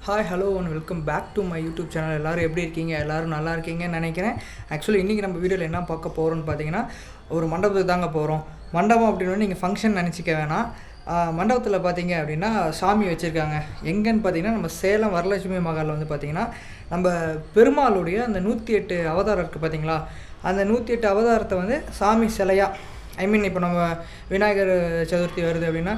Hi hello and welcome back to my YouTube channel. எல்லோரும் எப்படி இருக்கீங்க? எல்லோரும் நல்லா இருக்கீங்கன்னு நினைக்கிறேன். ஆக்சுவலி இன்றைக்கி நம்ம வீடியோவில் என்ன பார்க்க போகிறோம்னு பார்த்தீங்கன்னா, ஒரு மண்டபத்துக்கு தாங்க போகிறோம். மண்டபம் அப்படின்னு நீங்கள் ஃபங்க்ஷன் நினச்சிக்க வேணாம். மண்டபத்தில் பார்த்தீங்க அப்படின்னா சாமி வச்சுருக்காங்க. எங்கேன்னு பார்த்தீங்கன்னா, நம்ம சேலம் வரலட்சுமி மகாலில் வந்து பார்த்திங்கன்னா, நம்ம பெருமாளுடைய அந்த 108 அவதாரம் இருக்குது பார்த்தீங்களா, அந்த 108 அவதாரத்தை வந்து சாமி சிலையாக இப்போ நம்ம விநாயகர் சதுர்த்தி வருது அப்படின்னா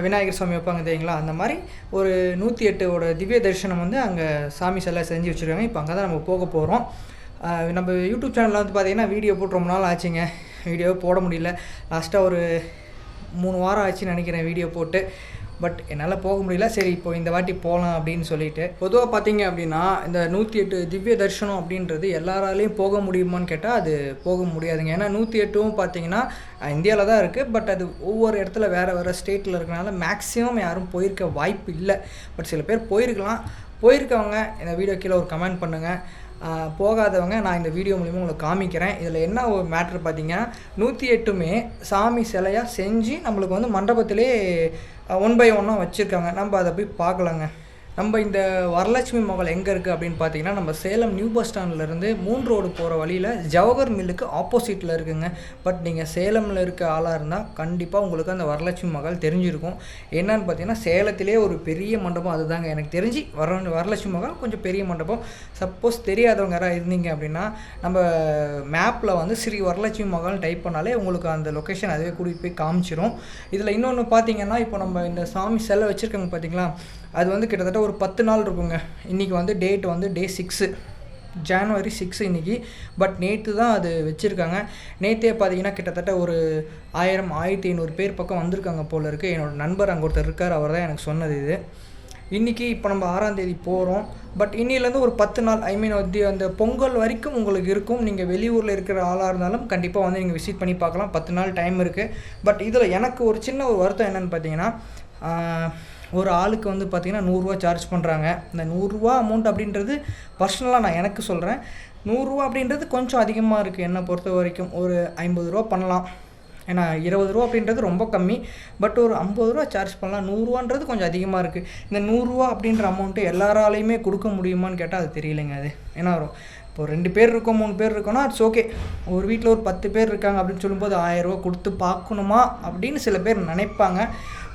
விநாயகர் சாமி வைப்பாங்க தெரியுங்களா, அந்த மாதிரி ஒரு 108ஓட திவ்ய தரிசனம் வந்து அங்கே சாமி சிலை செஞ்சு வச்சுருக்காங்க. இப்போ அங்கே தான் நம்ம போக போகிறோம். நம்ம யூடியூப் சேனலில் வந்து பார்த்திங்கன்னா வீடியோ போட்டு ரொம்ப நாள் ஆச்சுங்க. வீடியோ போட முடியல. லாஸ்ட்டாக ஒரு 3 வாரம் ஆச்சுன்னு நினைக்கிறேன் வீடியோ போட்டு. பட் என்னால் போக முடியல. சரி, இப்போ இந்த வாட்டி போகலாம் அப்படின்னு சொல்லிட்டு. பொதுவாக பார்த்தீங்க அப்படின்னா இந்த 108 திவ்ய தரிசனம் அப்படின்றது எல்லாராலையும் போக முடியுமான்னு கேட்டால் அது போக முடியாதுங்க. ஏன்னா 108ம் பார்த்தீங்கன்னா இந்தியாவில் தான் இருக்குது. பட் அது ஒவ்வொரு இடத்துல வேறு ஸ்டேட்டில் இருக்கிறனால மேக்ஸிமம் யாரும் போயிருக்க வாய்ப்பு இல்லை. பட் சில பேர் போயிருக்கவங்க இந்த வீடியோ கீழே ஒரு கமெண்ட் பண்ணுங்கள். போகாதவங்க நான் இந்த வீடியோ மூலிமா உங்களுக்கு காமிக்கிறேன். இதில் என்ன ஒரு மேட்ரு பார்த்தீங்கன்னா, 108மே சாமி சிலையாக செஞ்சு நம்மளுக்கு வந்து மண்டபத்திலே 1 by 1 வச்சுருக்காங்க. நம்ம அதை போய் பார்க்கலாங்க. நம்ம இந்த வரலட்சுமி மகால் எங்கே இருக்குது அப்படின்னு பார்த்தீங்கன்னா, நம்ம சேலம் நியூ பஸ் ஸ்டாண்ட்லேருந்து 3 ரோடு போகிற வழியில் ஜவஹர் மில்லுக்கு ஆப்போசிட்டில் இருக்குங்க. பட் நீங்கள் சேலமில் இருக்க ஆளாக இருந்தால் கண்டிப்பாக உங்களுக்கு அந்த வரலட்சுமி மகால் தெரிஞ்சிருக்கும். என்னன்னு பார்த்தீங்கன்னா, சேலத்திலே ஒரு பெரிய மண்டபம் அதுதாங்க எனக்கு தெரிஞ்சு. வரலட்சுமி மகால் கொஞ்சம் பெரிய மண்டபம். சப்போஸ் தெரியாதவங்க யாராவது இருந்தீங்க அப்படின்னா, நம்ம மேப்பில் வந்து ஸ்ரீ வரலட்சுமி மகால் டைப் பண்ணாலே உங்களுக்கு அந்த லொக்கேஷன் அதுவே கூட்டிகிட்டு போய் காமிச்சிரும். இதில் இன்னொன்று பார்த்தீங்கன்னா, இப்போ நம்ம இந்த சாமி சிலை வச்சுருக்காங்க பார்த்தீங்களா, அது வந்து கிட்டத்தட்ட ஒரு 10 நாள் இருக்குங்க. இன்றைக்கி வந்து டேட் வந்து டே 6 ஜனவரி 6 இன்றைக்கி. பட் நேற்று தான் அது வச்சுருக்காங்க. நேற்றே பார்த்தீங்கன்னா கிட்டத்தட்ட ஒரு 1000-1500 பேர் பக்கம் வந்திருக்காங்க போல் இருக்குது. என்னோடய நண்பர் அங்கே ஒருத்தர் இருக்கார், அவர் தான் எனக்கு சொன்னது இது. இன்றைக்கி இப்போ நம்ம 6ஆம் தேதி போகிறோம். பட் இன்னிலேருந்து ஒரு 10 நாள் அந்த பொங்கல் வரைக்கும் உங்களுக்கு இருக்கும். நீங்கள் வெளியூரில் இருக்கிற ஆளாக இருந்தாலும் கண்டிப்பாக வந்து நீங்கள் விசிட் பண்ணி பார்க்கலாம். 10 நாள் டைம் இருக்குது. பட் இதில் எனக்கு ஒரு சின்ன ஒரு வருத்தம் என்னென்னு பார்த்தீங்கன்னா, ஒரு ஆளுக்கு வந்து பார்த்திங்கன்னா 100 ரூபா சார்ஜ் பண்ணுறாங்க. இந்த 100 ரூபா அமௌண்ட் அப்படின்றது பர்சனலாக நான் எனக்கு சொல்கிறேன். 100 ரூபா அப்படின்றது கொஞ்சம் அதிகமாக இருக்குது என்னை பொறுத்த வரைக்கும். ஒரு 50 ரூபா பண்ணலாம். ஏன்னா 20 ரூபா அப்படின்றது ரொம்ப கம்மி. பட் ஒரு 50 ரூபா சார்ஜ் பண்ணலாம். 100 ரூபான்றது கொஞ்சம் அதிகமாக இருக்குது. இந்த 100 ரூபா அப்படின்ற அமௌண்ட்டு எல்லாராலையுமே கொடுக்க முடியுமான்னு கேட்டால் அது தெரியலைங்க. அது ஏன்னா வரும் இப்போ 2 பேர் இருக்கோம் 3 பேர் இருக்கோன்னா இட்ஸ் ஓகே. ஒரு வீட்டில் ஒரு 10 பேர் இருக்காங்க அப்படின்னு சொல்லும்போது 1000 ரூபா கொடுத்து பார்க்கணுமா அப்படின்னு சில பேர் நினைப்பாங்க.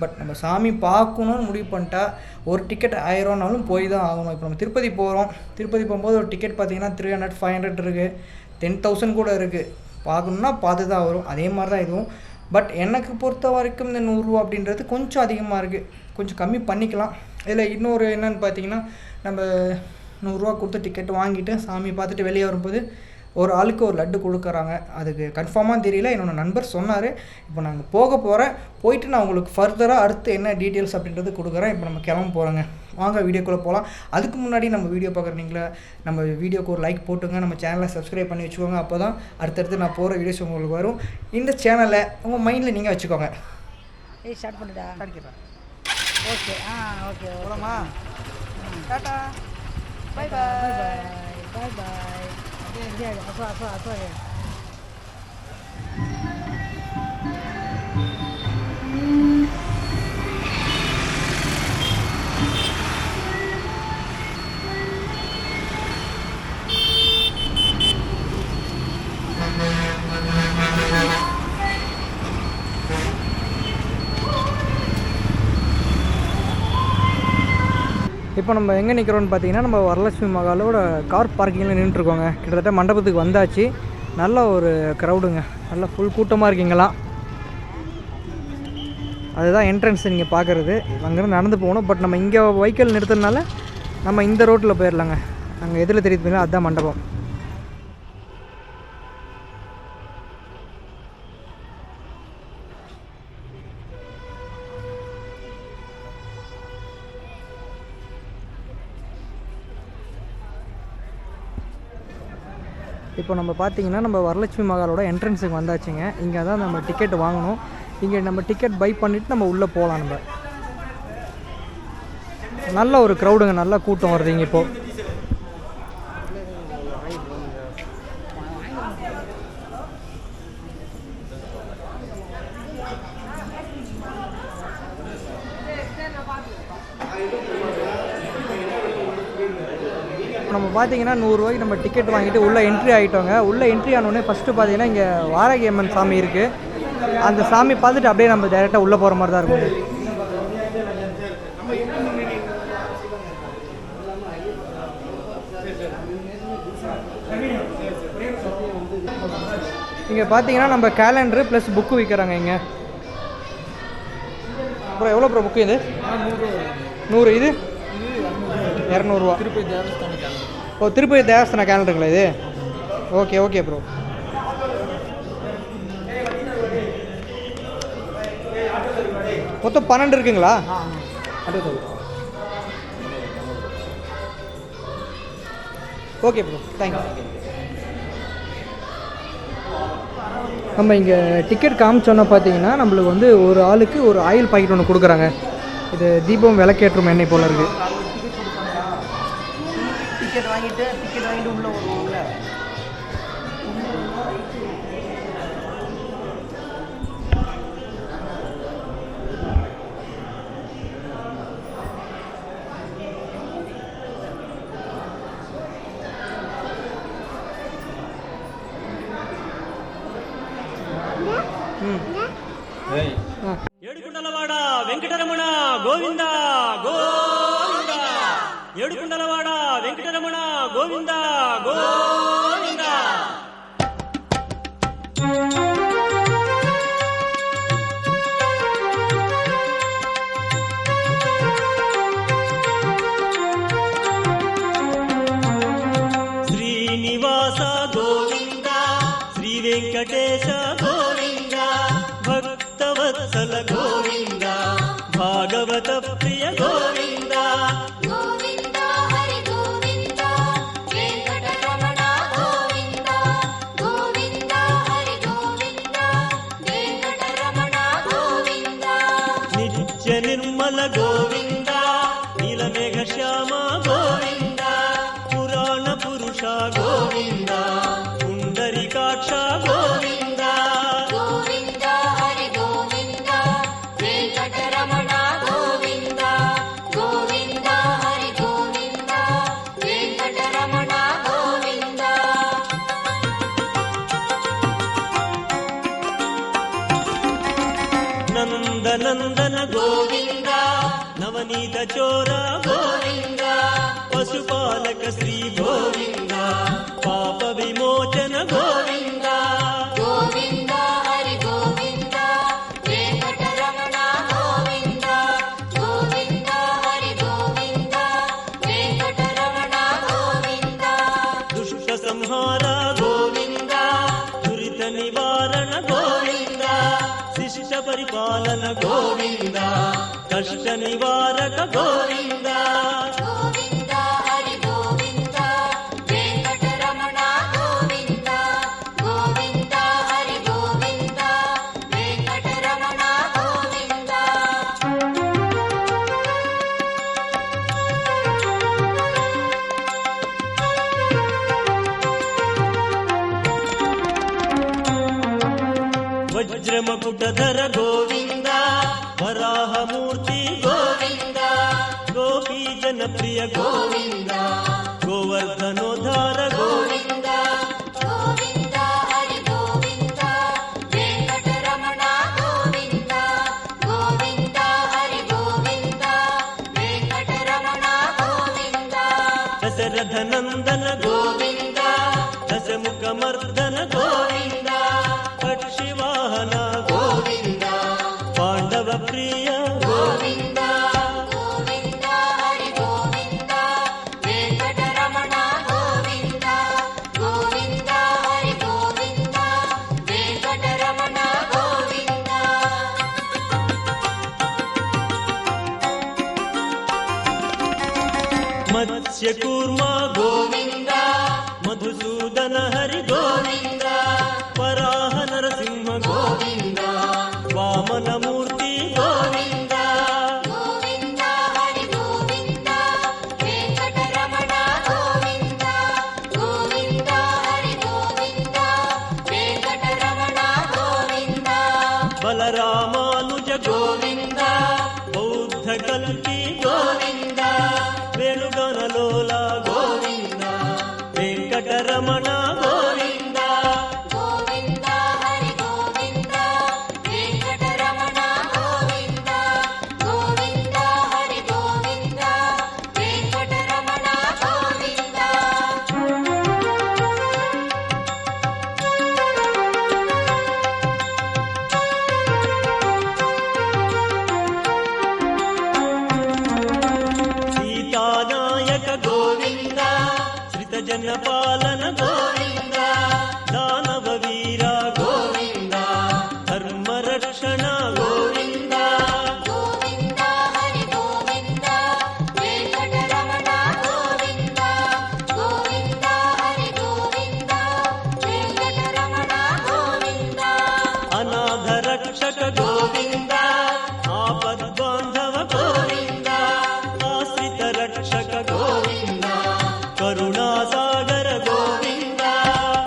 பட் நம்ம சாமி பார்க்கணுன்னு முடிவு பண்ணிட்டா ஒரு டிக்கெட் 1000 ரூபானாலும் போய் தான் ஆகணும். இப்போ நம்ம திருப்பதி போகிறோம். திருப்பதி போகும்போது ஒரு டிக்கெட் பார்த்திங்கன்னா 300-500 இருக்குது, 10,000 கூட இருக்குது. பார்க்கணுன்னா பார்த்து தான் வரும். அதே மாதிரி தான் இதுவும். பட் எனக்கு பொறுத்த வரைக்கும் இந்த 100 ரூபா அப்படின்றது கொஞ்சம் அதிகமாக இருக்குது. கொஞ்சம் கம்மி பண்ணிக்கலாம். இதில் இன்னொரு என்னென்னு பார்த்தீங்கன்னா, நம்ம 100 ரூபா கொடுத்து டிக்கெட் வாங்கிட்டு சாமி பார்த்துட்டு வெளியே வரும்போது ஒரு ஆளுக்கு ஒரு லட்டு கொடுக்குறாங்க. அதுக்கு கன்ஃபார்மாக தெரியல, என்னோட நண்பர் சொன்னார். இப்போ நாங்கள் போயிட்டு நான் உங்களுக்கு ஃபர்தராக அடுத்து என்ன டீட்டெயில்ஸ் அப்படின்றது கொடுக்குறேன். இப்போ நம்ம கிளம்ப போகிறோங்க. வாங்க வீடியோக்குள்ளே போகலாம். அதுக்கு முன்னாடி நம்ம வீடியோ பார்க்குறீங்களா, நம்ம வீடியோக்கு ஒரு லைக் போட்டுங்க. நம்ம சேனலை சப்ஸ்கிரைப் பண்ணி வச்சுக்கோங்க. அப்போ தான் அடுத்தடுத்து நான் போகிற வீடியோஸ் உங்களுக்கு வரும். இந்த சேனலை உங்கள் மைண்டில் நீங்கள் வச்சுக்கோங்க. ஸ்டார்ட் பண்ணிட்டா கிடைக்கிறேன். ஓகே ஓகே போகலாமா? டாட்டா, பாய் பாய் பாய் பாய். அப்போ இப்போ நம்ம எங்கே நிற்கிறோன்னு பார்த்தீங்கன்னா, நம்ம வரலட்சுமி மகாலோட கார் பார்க்கிங்கில் நின்றுருக்கோங்க. கிட்டத்தட்ட மண்டபத்துக்கு வந்தாச்சு. நல்ல ஒரு க்ரௌடுங்க, நல்லா ஃபுல் கூட்டமாக இருக்கீங்களா. அதுதான் என்ட்ரன்ஸ் நீங்கள் பார்க்குறது. அங்கேருந்து நடந்து போகணும். பட் நம்ம இங்கே வெஹிக்கிள் நிறுத்துறதுனால நம்ம இந்த ரோட்டில் போயிடலாங்க. அங்கே எதில் தெரியுதுங்களா, அதுதான் மண்டபம். இப்போ நம்ம பார்த்திங்கன்னா, நம்ம வரலட்சுமி மகாலோட என்ட்ரன்ஸுக்கு வந்தாச்சுங்க. இங்கே தான் நம்ம டிக்கெட் வாங்கணும். இங்கே நம்ம டிக்கெட் பை பண்ணிவிட்டு நம்ம உள்ளே போகலாம். நம்ம நல்ல ஒரு க்ரௌடுங்க, நல்ல கூட்டம் வருதுங்க இப்போது. நம்ம பார்த்தீங்கன்னா 100 ரூபாய்க்கு நம்ம டிக்கெட் வாங்கிட்டு உள்ளே என்ட்ரி ஆகிட்டோங்க. உள்ளே என்ட்ரி ஆனோடனே ஃபஸ்ட்டு பார்த்தீங்கன்னா இங்கே வாராகி அம்மன் சாமி இருக்குது. அந்த சாமி பார்த்துட்டு அப்படியே நம்ம டேரெக்டாக உள்ளே போகிற மாதிரி தான் இருக்கும். இங்கே பார்த்தீங்கன்னா நம்ம கேலண்டரு ப்ளஸ் புக்கு விற்கிறாங்க இங்கே. அப்புறம் எவ்வளோ ப்ரோ புக்கு இது? 100. இது 200 திருப்பதி தேவஸ்தான கேலண்டர். ஓ, திருப்பதி தேவஸ்தான கேலண்டருங்களா இது? Okay okay bro. மொத்தம் 12 இருக்குங்களா? Okay bro, thank you. நம்ம இங்கே டிக்கெட் காமிச்சோன்னா பார்த்தீங்கன்னா நம்மளுக்கு வந்து ஒரு ஆளுக்கு ஒரு ஆயில் பாக்கெட் ஒன்று கொடுக்குறாங்க. இது தீபம் விளக்கேற்றும் எண்ணெய் போல் இருக்குது. டிக்கெட் வாங்கிட்டு உள்ளே வருவோம்ல. ఏడుకుండలవాడ వెంకటరమణ గోవింద గోవింద. ఏడుకుండలవాడ వెంకటరమణ గోవింద గోవింద. శ్రీనివాస గోవింద, శ్రీ వెంకటేశ గోవింద, భక్తవత్సల గోవింద, భాగవత ప్రియ గోవింద. గోవింద హరి గోవింద, వెంకటరమణ గోవింద. గోవింద హరి గోవింద, వెంకటరమణ గోవింద. నిత్య నిర్మల గోవింద, నీలమేఘ శ్యామ గోవింద, పురాణ పురుష గోవింద, పుండరీకాక్ష గోవింద. గోవింద హరి గోవింద, వెంకటరమణ గోవింద. గోవింద హరి గోవింద, వెంకటరమణ గోవింద. నందనందన గోవింద, నవనీత చోర గోవింద, పశుపాలక శ్రీ గోవింద, పాప విమోచన గోవింద. గోవింద హరి గోవింద, వెంకటరమణ గోవింద. గోవింద హరి గోవింద, వెంకటరమణ గోవింద. దుష్ట సంహార గోవింద, దురిత నివారణ గోవింద, శిష్ట పరిపాలన గోవింద, కష్ట నివారక గోవింద. గోవింద హరి గోవింద, వెంకటరమణ గోవింద. గోవింద హరి గోవింద, వెంకటరమణ గోవింద. వజ్రమకుటధర గోవింద, వరాహమూర్తి గోవింద, గోపీ జనప్రియ గోవింద, గోవర్ధనోద్ధార గోవింద. గోవింద హరి గోవింద, వెంకటరమణ గోవింద. గోవింద హరి గోవింద, వెంకటరమణ గోవింద. దశరథ నందన గోవింద, దశముఖ మర్దన గోవింద, పక్షివాహన గోవింద, పాండవ ప్రియ గోవింద. గోవింద హరి గోవింద, వెంకటరమణ గోవింద. గోవింద హరి గోవింద, వెంకటరమణ గోవింద. మత్స్యకూర్మ గోవింద, మధుసూదన హరి గోవింద, వరాహ నరసింహ గోవింద, వామనమూర్తి గోవింద. గోవింద హరి గోవింద, వెంకటరమణ గోవింద. గోవింద హరి గోవింద, వెంకటరమణ గోవింద. బలరామానుజ గోవింద, బౌద్ధ కల్కి గోవింద, వేణుగణలోల గోవింద, వెంకటరమణ గోవింద గోవింద హరి గోవింద వెంకటరమణ గోవింద గోవింద హరి గోవింద వెంకటరమణ గోవింద సీతానాయక గోవింద శ్రితజన పాలన గోవింద దానవ వీర గోవింద ధర్మరక్షణ గోవింద గోవింద హరి గోవింద వెంకటరమణ గోవింద గోవింద హరి గోవింద వెంకటరమణ గోవింద అనాథ రక్షక గోవింద ఆపద్బాంధవ గోవింద ఆశ్రిత రక్షక గోవింద కరుణాసాగర గోవింద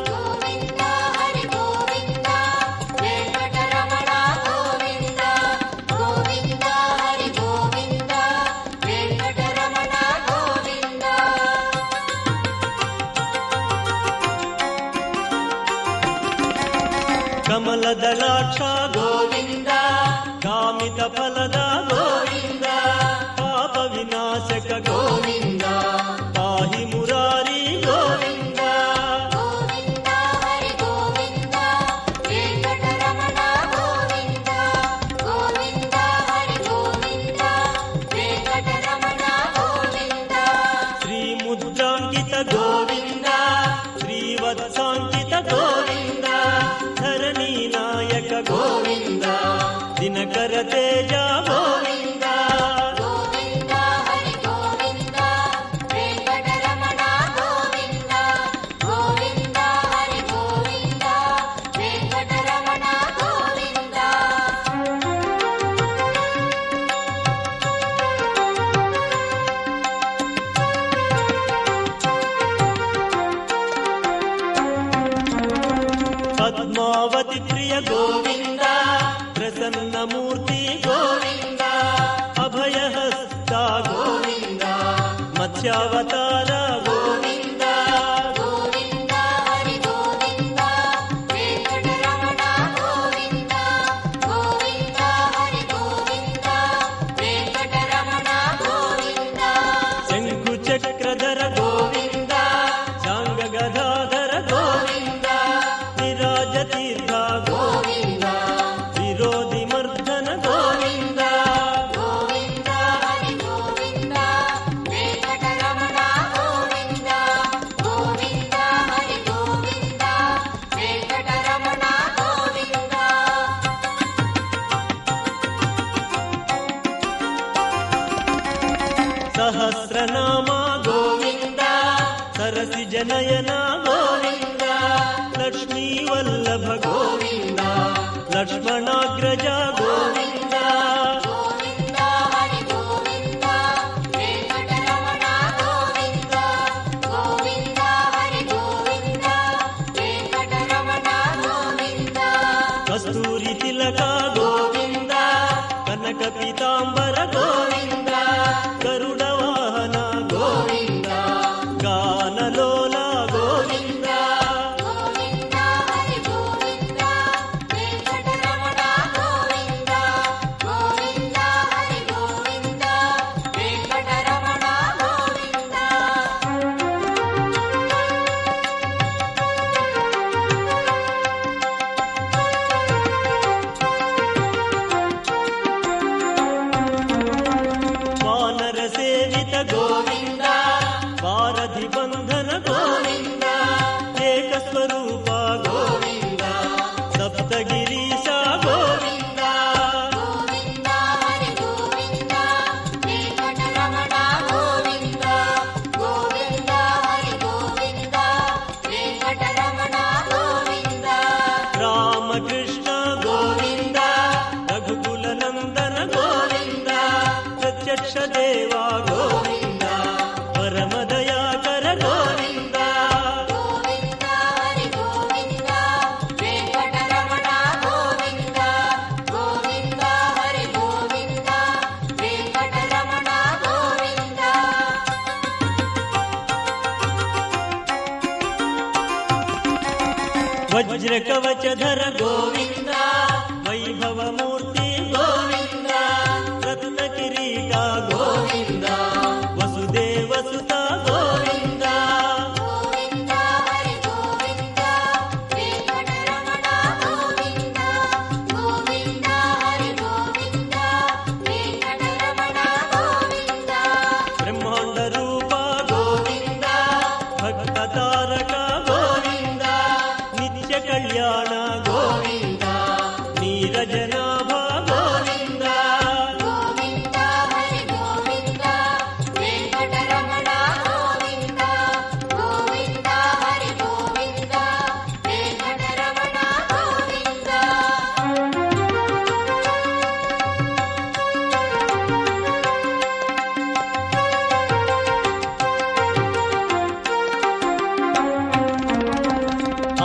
గోవింద హరి గోవింద వెంకటరమణ గోవింద గోవింద హరి గోవింద వెంకటరమణ గోవింద కమలదళాక్ష గోవింద కామిత ఫలద గోవింద పాప వినాశక గోవింద పాహి మురారి గోవింద గోవింద హరి గోవింద వెంకటరమణ గోవింద గోవింద హరి గోవింద వెంకటరమణ గోవింద శ్రీ ముద్రాంకిత గోవింద శ్రీవత్సాంకిత గోవింద ధరణీ నాయక గోవింద దినకర తేజ గోవింద గోవింద హరి గోవింద వెంకటరమణ గోవింద గోవింద హరి గోవింద వెంకటరమణ గోవింద పద్మావతి ప్రియ గోవింద ప్రసన్నమూర్తి గోవింద అభయహస్త గోవింద మత్స్యావతార గోవింద గోవింద హరి గోవింద వెంకటరమణ గోవింద గోవింద హరి గోవింద వెంకటరమణ గోవింద శంకు చక్రధర గోవింద శాంగ గదాధర గోవింద విరాజ తీర్థ గోవింద విరోధి మర్దన గోవింద గోవింద హరి గోవింద వెంకటరమణ గోవింద గోవింద హరి గోవింద వెంకటరమణ గోవింద సహస్రనామ గోవింద సరసి జనయన గోవింద లక్ష్మీ వల్లభ గోవింద లక్ష్మణాగ్రజ గోవింద గోవింద హరి గోవింద వెంకటరమణ గోవింద గోవింద హరి గోవింద వెంకటరమణ గోవింద కస్తూరి తిలక గోవింద కనక పీతాంబర గోవింద గరుడ వాహన గోవింద గానలోల గోవింద గోవింద హరి గోవింద వెంకటరమణ గోవింద గోవింద హరి గోవింద వెంకటరమణ గోవింద ವಜ್ರ ಕವಚಧರ ಗೋವಿಂದ ವೈಭವ ಮೂರ್ತಿ ಗೋವಿಂದ ರತ್ನ ಕಿರೀಟ ಗೋವಿಂದ ವಸುದೇವ ಸುತ ಗೋವಿಂದ ಗೋವಿಂದ ಹರಿ ಗೋವಿಂದ ವೆಂಕಟರಮಣ ಗೋವಿಂದ ಗೋವಿಂದ ಹರಿ ಗೋವಿಂದ ವೆಂಕಟರಮಣ ಗೋವಿಂದ ಬ್ರಹ್ಮಾಂಡ ರೂಪ ಗೋವಿಂದ ಭಕ್ತ ತಾರಕ ಗೋವಿಂದ ನಿತ್ಯ ಕಲ್ಯಾಣ ಗೋವಿಂದ ನೀರಜನಾಭ ಗೋವಿಂದ ಗೋವಿಂದ ಹರಿ ಗೋವಿಂದ ವೆಂಕಟರಮಣ ಗೋವಿಂದ ಗೋವಿಂದ ಹರಿ ಗೋವಿಂದ ವೆಂಕಟರಮಣ ಗೋವಿಂದ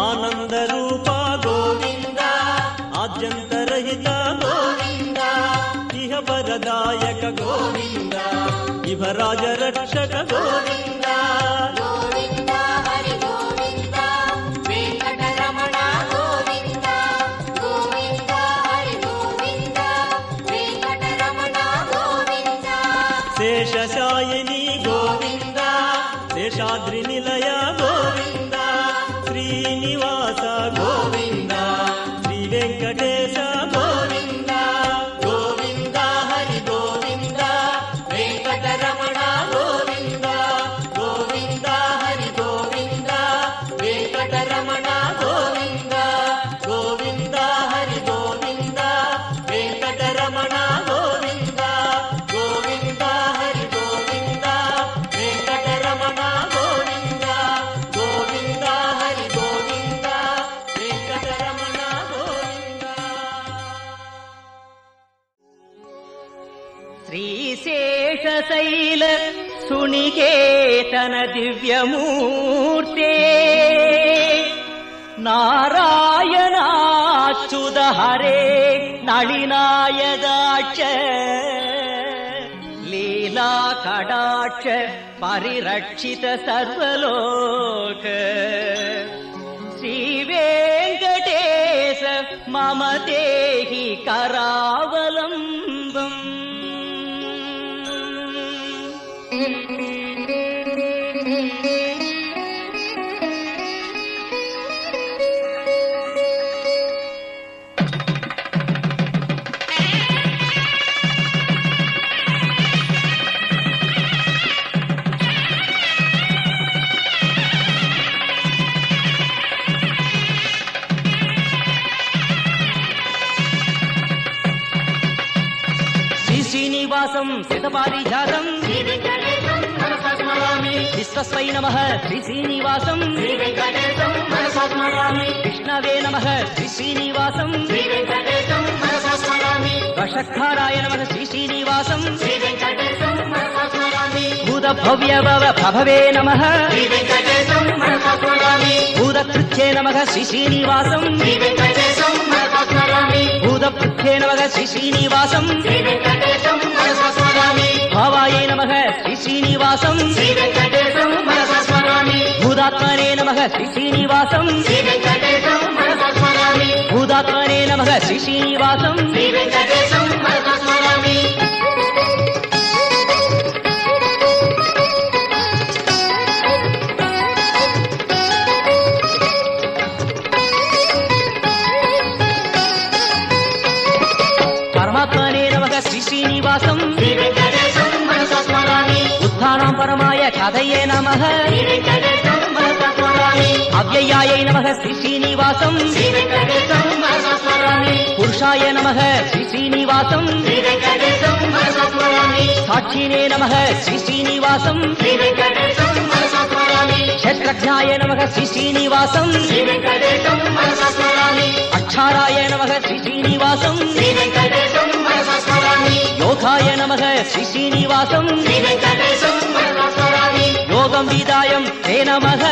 ಆನಂದ ರೂಪ ಗೋವಿಂದ ಆದ್ಯಂತರಹಿತ ಗೋವಿಂದ ಇಹ ವರದಾಯಕ ಗೋವಿಂದ ಇಹರಾಜ ರಕ್ಷಕ ಗೋವಿಂದ ಗೋವಿಂದ ಹರಿ ಗೋವಿಂದ ವೆಂಕಟರಮಣ ಗೋವಿಂದ ಗೋವಿಂದ ಹರಿ ಗೋವಿಂದ ವೆಂಕಟರಮಣ ಗೋವಿಂದ ಶೇಷಶಾಯಿನಿ ಗೋವಿಂದ ಶೇಷಾದ್ರಿ ನಿಲಯ ಗೋವಿಂದ ಶ್ರೀನಿವಾಸ ಗೋವಿಂದ ಶ್ರೀ ವೆಂಕಟೇಶ ಗೋವಿಂದ ಗೋವಿಂದ ಹರಿ ಗೋವಿಂದ ವೆಂಕಟರಮಣ ಗೋವಿಂದ ಗೋವಿಂದ ಹರಿ ಗೋವಿಂದ ವೆಂಕಟರಮಣ ಗೋವಿಂದ ಗೋವಿಂದ ಹರಿ ಗೋವಿಂದ ವೆಂಕಟರಮಣ ಗೋವಿಂದ ಗೋವಿಂದ ಹರಿ ಗೋವಿಂದ ವೆಂಕಟರಮಣ ಗೋವಿಂದ ಗೋವಿಂದ ಹರಿ ಗೋವಿಂದ ವೆಂಕಟರಮಣ ಗೋವಿಂದ ಶ್ರೀಶೇಷಶೈಲ ಸುನಿಕೇತನ ದಿವ್ಯಮೂರ್ತೆ ನಾರಾಯಣಾಚ್ಯುತ ಹರೇ ನಳಿನಾಯದಾಕ್ಷ ಲೀಲಾ ಕಟಾಕ್ಷ ಪರಿರಕ್ಷಿತ ಸರ್ವಲೋಕ ಶ್ರೀ ವೆಂಕಟೇಶ ಮಮ ದೇಹಿ ಕರಾವಲಂಬಂ శ్రీనివాసం శతపారిజాతం విశ్వస్వై నమః శ్రీ శ్రీనివాసం విష్ణవే నమః శ్రీ శ్రీనివాసం వషట్కారాయ నమః శ్రీ శ్రీనివాసం భూత భవ్య భవ ప్రభవే నమః భూతకృత్యే నమః శ్రీ శ్రీనివాసం భూతపృత్యే నమః శ్రీ శ్రీనివాసం భావాయే నమః శ్రీ శ్రీనివాసం భూతాత్మనే నమః శ్రీ శ్రీనివాసం భూతాత్మనే నమః శ్రీ శ్రీనివాసం పరమాత్మనే నమః శ్రీ శ్రీనివాసం ఉత్థానం పరమాయ కథయే నమః అవ్యయాయ నమః శ్రీ శ్రీనివాసం పురుషాయ నమః శ్రీ శ్రీనివాసం సాక్షినే నమః శ్రీ శ్రీనివాసం క్షేత్రజ్ఞాయ నమః శ్రీ శ్రీనివాసం అక్షారాయ నమః శ్రీ శ్రీనివాసం యోగాయ నమః శ్రీ శ్రీనివాసం యోగం విదాయం తే నమః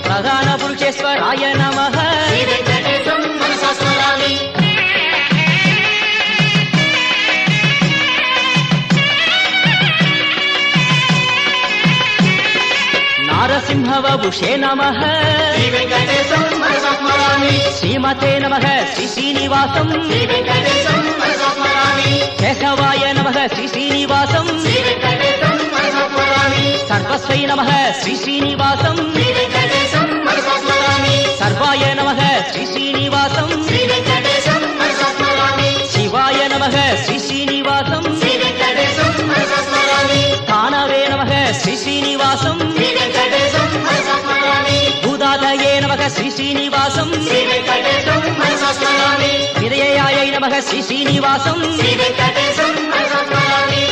ప్రధాన పురుషేశ్వరాయ నమః నారసింహ ప్రణవభుషే నమః శ్రీ వెంకటేశం మనసా స్మరామి శ్రీమతే నమః శ్రీ శ్రీనివాసం శ్రీ వెంకటేశం మనసా స్మరామి కేశవాయ నమః శ్రీ శ్రీనివాసం శ్రీ వెంకటేశం మనసా స్మరామి సర్వస్వై నమః శ్రీ శ్రీనివాసం శ్రీ వెంకటేశం మనసా స్మరామి సర్వాయ నమః శ్రీ శ్రీనివాసం శ్రీ వెంకటేశం మనసా స్మరామి శివాయ నమః శ్రీ శ్రీనివాసం శ్రీ వెంకటేశం మనసా స్మరామి స్థానవే నమః శ్రీ శ్రీనివాసం శ్రీ వెంకటేశం మనసా స్మరామి భూదాతయే నమః శ్రీ శ్రీనివాసం శ్రీ వెంకటేశం మనసా స్మరామి విదయాయ నమః శ్రీ శ్రీనివాసం శ్రీ వెంకటేశం మనసా స్మరామి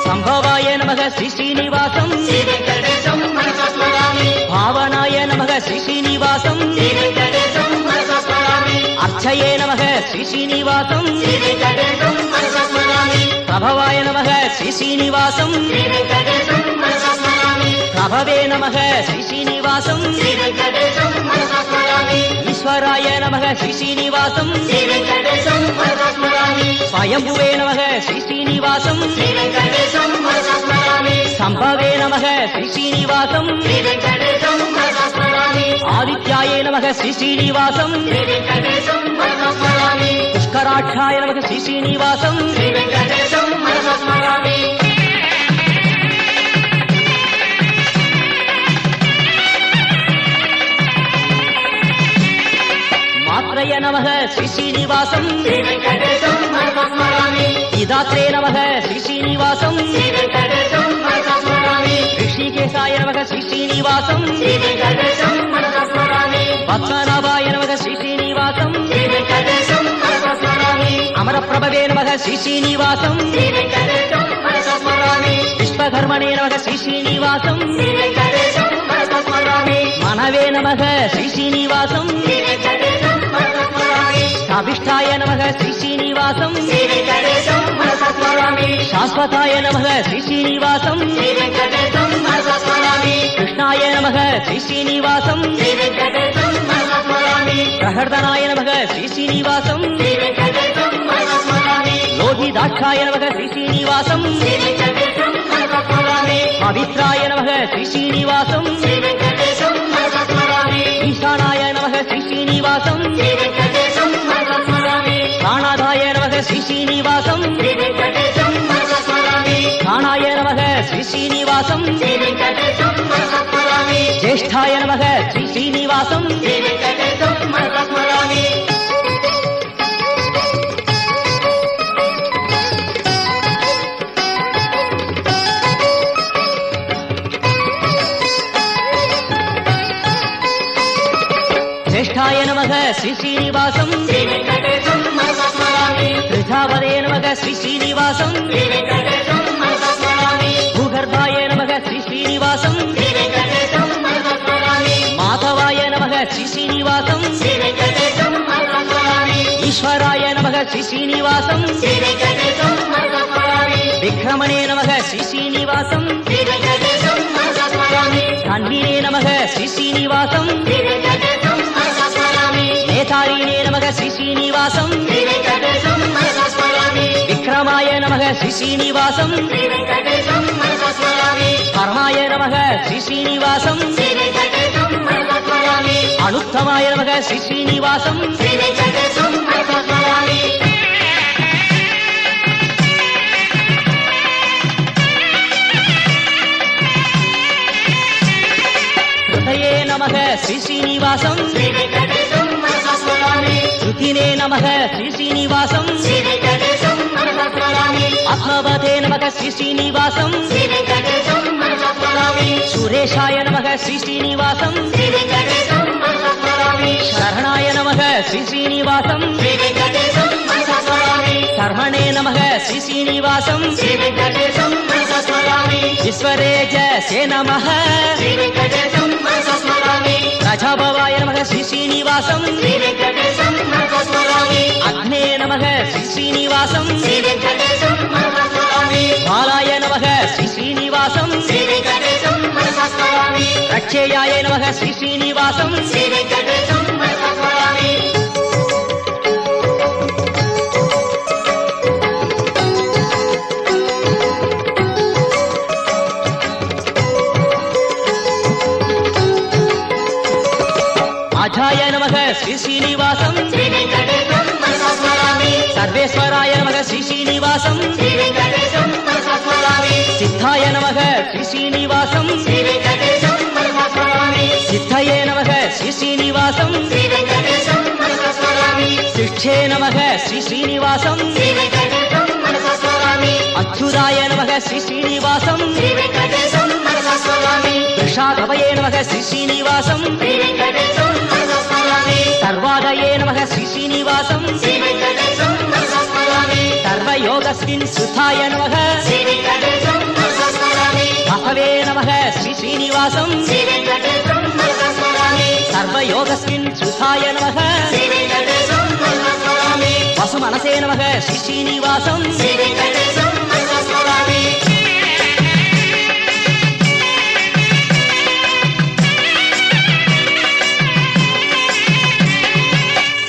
సంభవాయ నమః శ్రీ శ్రీనివాసం శ్రీ వెంకటేశం మనసా స్మరామి భావనాయ నమః శ్రీ శ్రీనివాసం శ్రీ వెంకటేశం మనసా స్మరామి అర్చయే నమః శ్రీ శ్రీనివాసం శ్రీ వెంకటేశం మనసా స్మరామి ప్రభవాయ నమః శ్రీ శ్రీనివాసం శ్రీ వెంకటేశం మనసా స్మరామి ప్రభవే నమః శ్రీ శ్రీనివాసం శ్రీ వెంకటేశం మనసా స్మరామి ఈశ్వరాయ నమః శ్రీ శ్రీనివాసం శ్రీ వెంకటేశం మనసా స్మరామి స్వయంభువే నమః శ్రీ శ్రీనివాసం శ్రీ వెంకటేశం మనసా స్మరామి సంభవే నమః శ్రీ శ్రీనివాసం శ్రీ వెంకటేశం మనసా స్మరామి ఆదిత్యాయ నమః శ్రీ శ్రీనివాసం శ్రీ వెంకటేశం మనసా స్మరామి పుష్కరాక్షాయ నమః శ్రీ శ్రీనివాసం శ్రీ వెంకటేశం మనసా స్మరామి మాత్రయ నమః శ్రీ శ్రీనివాసం శ్రీ వెంకటేశం మనసా స్మరామి ఇదాత్రే నమః శ్రీ శ్రీనివాసం శ్రీ వెంకటేశం మనసా స్మరామి ఋషికేశాయ నమః శ్రీ శ్రీనివాసం శ్రీ వెంకటేశం మనసా స్మరామి పద్మనాభాయ నమః శ్రీ శ్రీనివాసం శ్రీ వెంకటేశం మనసా స్మరామి అమరప్రభవే నమః శ్రీ శ్రీనివాసం శ్రీ వెంకటేశం మనసా స్మరామి విశ్వకర్మణే నమః శ్రీ శ్రీనివాసం శ్రీ వెంకటేశం మనసా స్మరామి మనవే నమః శ్రీ శ్రీనివాసం శ్రీ వెంకటేశం మనసా స్మరామి అభిష్టాయ నమః శ్రీ శ్రీనివాసం శ్రీ వెంకటేశం మనసా స్మరామి శాశ్వతాయ నమః శ్రీ శ్రీనివాసం శ్రీ వెంకటేశం మనసా స్మరామి కృష్ణాయ నమః శ్రీ శ్రీనివాసం శ్రీ వెంకటేశం మనసా స్మరామి ప్రహర్దనాయ నమః శ్రీ శ్రీనివాసం శ్రీ వెంకటేశం మనసా స్మరామి లోహిదాక్షాయ నమః శ్రీ శ్రీనివాసం శ్రీ వెంకటేశం మనసా స్మరామి పవిత్రాయ నమః శ్రీ శ్రీనివాసం శ్రీ వెంకటేశం మనసా స్మరామి ఈశానాయ నమః శ్రీ శ్రీనివాసం శ్రీ వెంకటేశం మనసా స్మరామి ప్రాణాదాయ నమః శ్రీ శ్రీనివాసం శ్రీ వెంకటేశం మనసా స్మరామి ప్రాణాయ నమః శ్రీ శ్రీనివాసం శ్రీ వెంకటేశం మనసా స్మరామి జ్యేష్ఠాయ నమః శ్రీ శ్రీనివాసం శ్రీ వెంకటేశం మనసా స్మరామి జ్యేష్ఠాయ నమః శ్రీ శ్రీనివాసం శ్రీ వెంకటేశం మనసా స్మరామి వృషావదే నమః శ్రీ శ్రీనివాసం శ్రీ వెంకటేశం మనసా స్మరామి భూగర్భాయ నమః శ్రీ శ్రీనివాసం శ్రీ వెంకటేశం మనసా స్మరామి మాధవాయ నమః శ్రీ శ్రీనివాసం శ్రీ వెంకటేశం మనసా స్మరామి ఈశ్వరాయ నమః శ్రీ శ్రీనివాసం శ్రీ వెంకటేశం మనసా స్మరామి విక్రమణే నమః శ్రీ శ్రీనివాసం శ్రీ వెంకటేశం మనసా స్మరామి ధన్వినే నమః శ్రీ శ్రీనివాసం శ్రీ వెంకటేశం మనసా స్మరామి నేతారిణే నమః శ్రీ శ్రీనివాసం శ్రీ వెంకటేశం మనసా స్మరామి విక్రమాయ నమః శ్రీ శ్రీనివాసం శ్రీ వెంకటేశం మనసా స్మరామి పరమాయ నమః శ్రీ శ్రీనివాసం శ్రీ వెంకటేశం మనసా స్మరామి అనుత్తమాయ నమః శ్రీ శ్రీనివాసం శ్రీ వెంకటేశం మనసా స్మరామి హృదయే నమః శ్రీ శ్రీనివాసం శ్రీ వెంకటేశం మనసా స్మరామి శృతినే నమః శ్రీ శ్రీనివాసం శ్రీ వెంకటేశం మనసా స్మరామి ఆత్మవతే నమః శ్రీ శ్రీనివాసం శ్రీ వెంకటేశం మనసా స్మరామి సురేశాయ నమః శ్రీ శ్రీనివాసం శ్రీ వెంకటేశం మనసా స్మరామి శరణాయ నమః శ్రీ శ్రీనివాసం శ్రీ వెంకటేశం మనసా స్మరామి కర్మణే నమః శ్రీ శ్రీనివాసం శ్రీ వెంకటేశం మనసా స్మరామి విశ్వరేజసే నమః శ్రీ వెంకటేశం మనసా స్మరామి ప్రజాభవాయ నమః శ్రీ శ్రీనివాసం శ్రీ వెంకటేశం మనసా స్మరామి అగ్నే నమః శ్రీ శ్రీనివాసం శ్రీ వెంకటేశం మనసా స్మరామి బాలాయ నమః శ్రీ శ్రీనివాసం శ్రీ వెంకటేశం మనసా స్మరామి பரிச்சேயாய நமக ஸ்ரீ ஸ்ரீனிவாசம் శ్రీ వెంకటేశం మనసా స్మరామి ஆஜாய நமக ஸ்ரீ ஸ்ரீனிவாசம் శ్రీ వెంకటేశం మనసా స్మరామి சர்வேஸ்வராய நமக ஸ்ரீ ஸ்ரீனிவாசம் శ్రీ వెంకటేశం మనసా స్మరామి சித்தாய நமக ஸ்ரீ ஸ்ரீனிவாசம் శ్రీ వెంకటేశం మనసా స్మరామి சித்தயே நமக ஸ்ரீ ஸ்ரீனிவாசம் శ్రీ వెంకటేశం మనసా స్మరామి சிஷ்டே நமக ஸ்ரீ ஸ்ரீனிவாசம் శ్రీ వెంకటేశం మనసా స్మరామి அச்சுதாய நமக ஸ்ரீ ஸ்ரீனிவாசம் శ్రీ వెంకటేశం మనసా స్మరామి விஷாகவயே நமக ஸ்ரீ ஸ்ரீனிவாசம் శ్రీ వెంకటేశం మనసా స్మరామి சர்வாதயே நமக ஸ்ரீ ஸ்ரீனிவாசம் శ్రీ వెంకటేశం మనసా స్మరామి சர்வயோகஸ்மின் சுதாய நமக శ్రీ వెంకటేశం మనసా స్మరామి மகவே நமக ஸ்ரீ ஸ்ரீனிவாசம் శ్రీ వెంకటేశం మనసా స్మరామి சர்வயோகஸ்மின் சுதாய நமக శ్రీ వెంకటేశం మనసా స్మరామి வசுமனசே நமக ஸ்ரீ ஸ்ரீனிவாசம் శ్రీ వెంకటేశం మనసా స్మరామి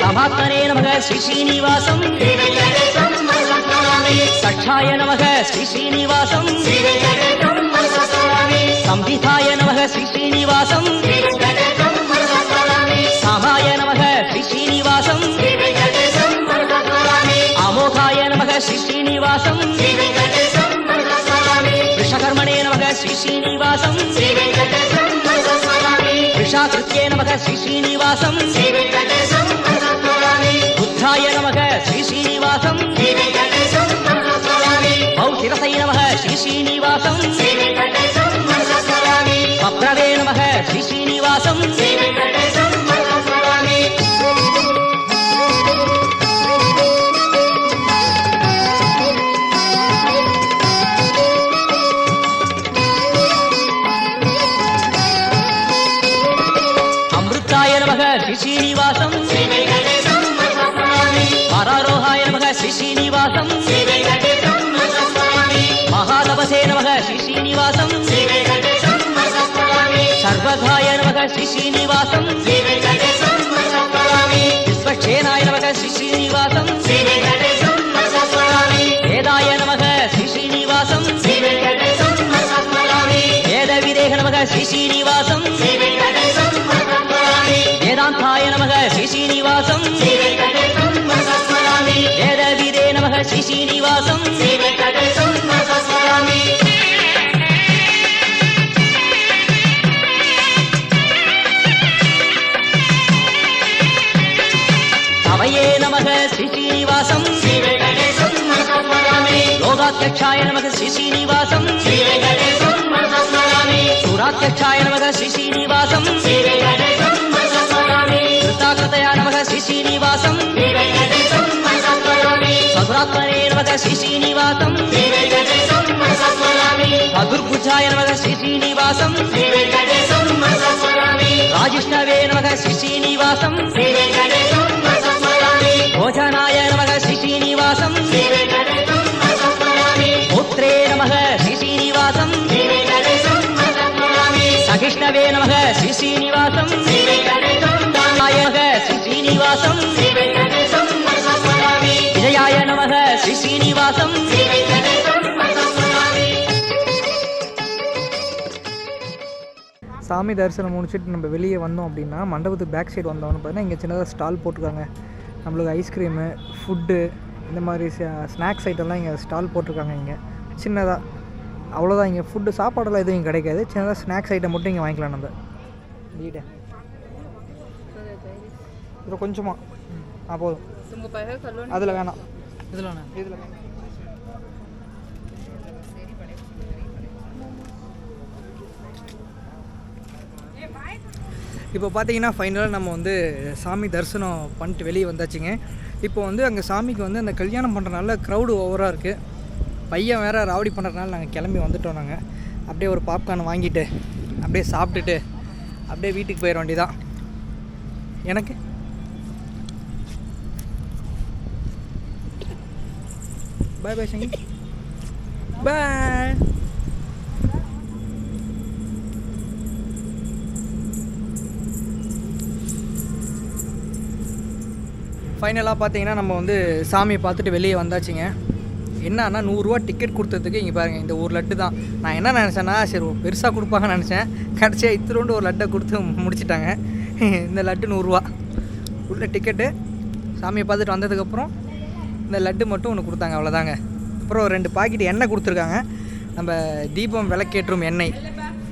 சமாத்மனே நமக ஸ்ரீ ஸ்ரீனிவாசம் శ్రీ వెంకటేశం మనసా స్మరామి சட்சாய நமக ஸ்ரீ ஸ்ரீனிவாசம் శ్రీ వెంకటేశం మనసా స్మరామి சம்பிதாய நமக ஸ்ரீ ஸ்ரீனிவாசம் శ్రీ వెంకటేశం మనసా స్మరామి சாமாய நமக ஸ்ரீ ஸ்ரீனிவாசம் శ్రీ వెంకటేశం మనసా స్మరామి அமோகாய நமக ஸ்ரீ ஸ்ரீனிவாசம் శ్రీ వెంకటేశం మనసా స్మరామి விஷகர்மணே நமக ஸ்ரீ ஸ்ரீனிவாசம் శ్రీ వెంకటేశం మనసా స్మరామి விஷாகிருத்யே நமக ஸ்ரீ ஸ்ரீனிவாசம் శ్రీ వెంకటేశం మనసా స్మరామి புத்தாய நமக ஸ்ரீ ஸ்ரீனிவாசம் శ్రీ వెంకటేశం మనసా స్మరామి பௌசிரசை நமக ஸ்ரீ ஸ்ரீனிவாசம் శ్రీ వెంకటేశం మనసా స్మరామి பப்ரவே நமக ஸ்ரீ ஸ்ரீனிவாசம் శ్రీ వెంకటేశం మనసా స్మరామి அமிர்தாய நமக ஸ்ரீ ஸ்ரீனிவாசம் శ్రీ వెంకటేశం మనసా స్మరామి பராரோகாய நமக ஸ்ரீ ஸ்ரீனிவாசம் శ్రీ వెంకటేశం మనసా స్మరామి மகாதபசே நமக ஸ்ரீ ஸ்ரீனிவாசம் శ్రీ వెంకటేశం మనసా స్మరామి சர்வகாய நமக ஸ்ரீ ஸ்ரீனிவாசம் శ్రీ వెంకటేశం మనసా స్మరామి விஸ்வக்ஷேனாய நமக ஸ்ரீ ஸ்ரீனிவாசம் శ్రీ వెంకటేశం మనసా స్మరామి வேதாய நமக ஸ்ரீ ஸ்ரீனிவாசம் శ్రీ వెంకటేశం మనసా స్మరామి வேத விதேக நமக ஸ்ரீ ஸ்ரீனிவாசம் శ్రీ వెంకటేశం మనసా స్మరామి வேதாந்தாய நமக ஸ்ரீ ஸ்ரீனிவாசம் శ్రీ వెంకటేశం మనసా స్మరామి வேத விதே நமக ஸ்ரீ ஸ்ரீனிவாசம் శ్రీ వెంకటేశం మనసా స్మరామి தவையே நமக ஸ்ரீ ஸ்ரீனிவாசம் శ్రీ వెంకటేశం మనసా స్మరామి லோகாத்யக்ஷாய நமக ஸ்ரீ ஸ்ரீனிவாசம் శ్రీ వెంకటేశం మనసా స్మరామి சூராத்யக்ஷாய நமக ஸ்ரீ ஸ்ரீனிவாசம் శ్రీ వెంకటేశం మనసా స్మరామి கிருத்தாகிருதயா நமக ஸ்ரீ ஸ்ரீனிவாசம் శ్రీ వెంకటేశం మనసా స్మరామి சதுராத்மனே நமக ஸ்ரீ ஸ்ரீனிவாசம் శ్రీ వెంకటేశం మనసా స్మరామి சதுர்புஜாய நமக ஸ்ரீ ஸ்ரீனிவாசம் శ్రీ వెంకటేశం మనసా స్మరామి ராஜிஷ்ணவே நமக ஸ்ரீ ஸ்ரீனிவாசம் శ్రీ వెంకటేశం మనసా స్మరామి போஜனாய நமக ஸ்ரீ ஸ்ரீனிவாசம் శ్రీ వెంకటేశం మనసా స్మరామి புத்ரே நமக ஸ்ரீ ஸ்ரீனிவாசம் శ్రీ వెంకటేశం మనసా స్మరామి சகிஷ்ணவே நமக ஸ்ரீ ஸ்ரீனிவாசம் శ్రీ వెంకటేశం ராமாய நமக ஸ்ரீ ஸ்ரீனிவாசம் శ్రీ వెంకటేశం మనసా స్మరామి விஜயாய நமக ஸ்ரீ ஸ்ரீனிவாசம் శ్రీ వెంకటేశం మనసా స్మరామి சாமி தரிசனம் முடிச்சுட்டு நம்ம வெளியே வந்தோம் அப்படின்னா மண்டபத்துக்கு பேக் சைடு வந்தோம்னு பார்த்தீங்கன்னா இங்கே சின்னதாக ஸ்டால் போட்டிருக்காங்க. நம்மளுக்கு ஐஸ்கிரீமு, ஃபுட்டு, இந்த மாதிரி ஸ்நாக்ஸ் ஐட்டம்லாம் இங்கே ஸ்டால் போட்டிருக்காங்க. இங்கே சின்னதாக அவ்வளோதான். இங்கே ஃபுட்டு சாப்பாடெல்லாம் எதுவும் இங்கே கிடைக்காது. சின்னதாக ஸ்நாக்ஸ் ஐட்டம் மட்டும் இங்கே வாங்கிக்கலாம். நம்ம வீடு இதில் கொஞ்சமாக போதும். அதில் வேணாம். இதில் வேணாம். இப்போ பார்த்தீங்கன்னா ஃபைனலாக நம்ம வந்து சாமி தரிசனம் பண்ணிட்டு வெளியே வந்தாச்சுங்க. இப்போ வந்து அங்கே சாமிக்கு வந்து அந்த கல்யாணம் பண்ணுறதுனால க்ரௌடு ஓவராக இருக்குது. பையன் வேறு ராவடி பண்ணுறதுனால நாங்கள் கிளம்பி வந்துட்டோம். நாங்கள் அப்படியே ஒரு பாப்கார்ன் வாங்கிட்டு அப்படியே சாப்பிட்டுட்டு அப்படியே வீட்டுக்கு போயிட வேண்டியதான். எனக்கு பாய் பாய் சங்கி பாய். ஃபைனலாக பார்த்தீங்கன்னா நம்ம வந்து சாமியை பார்த்துட்டு வெளியே வந்தாச்சுங்க. என்னன்னா 100 ரூபா டிக்கெட் கொடுத்ததுக்கு இங்கே பாருங்கள், இந்த ஒரு லட்டு தான். நான் என்ன நினச்சேன்னா சரி பெருசாக கொடுப்பாங்கன்னு நினச்சேன். கடைசியாக இத்திரோண்டு ஒரு லட்டை கொடுத்து முடிச்சிட்டாங்க. இந்த லட்டு 100 ரூபா உள்ள டிக்கெட்டு. சாமியை பார்த்துட்டு வந்ததுக்கப்புறம் இந்த லட்டு மட்டும் ஒன்று கொடுத்தாங்க, அவ்வளோதாங்க. அப்புறம் 2 பாக்கெட் எண்ணெய் கொடுத்துருக்காங்க. நம்ம தீபம் விளக்கேற்றும் எண்ணெய்,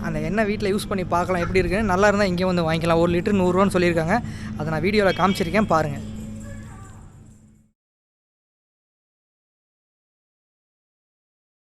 அந்த எண்ணெய் வீட்டில் யூஸ் பண்ணி பார்க்கலாம் எப்படி இருக்குன்னு. நல்லா இருந்தால் இங்கே வந்து வாங்கிக்கலாம். 1 லிட்டர் 100 ரூபான்னு சொல்லியிருக்காங்க. அதை நான் வீடியோவில் காமிச்சிருக்கேன், பாருங்கள்.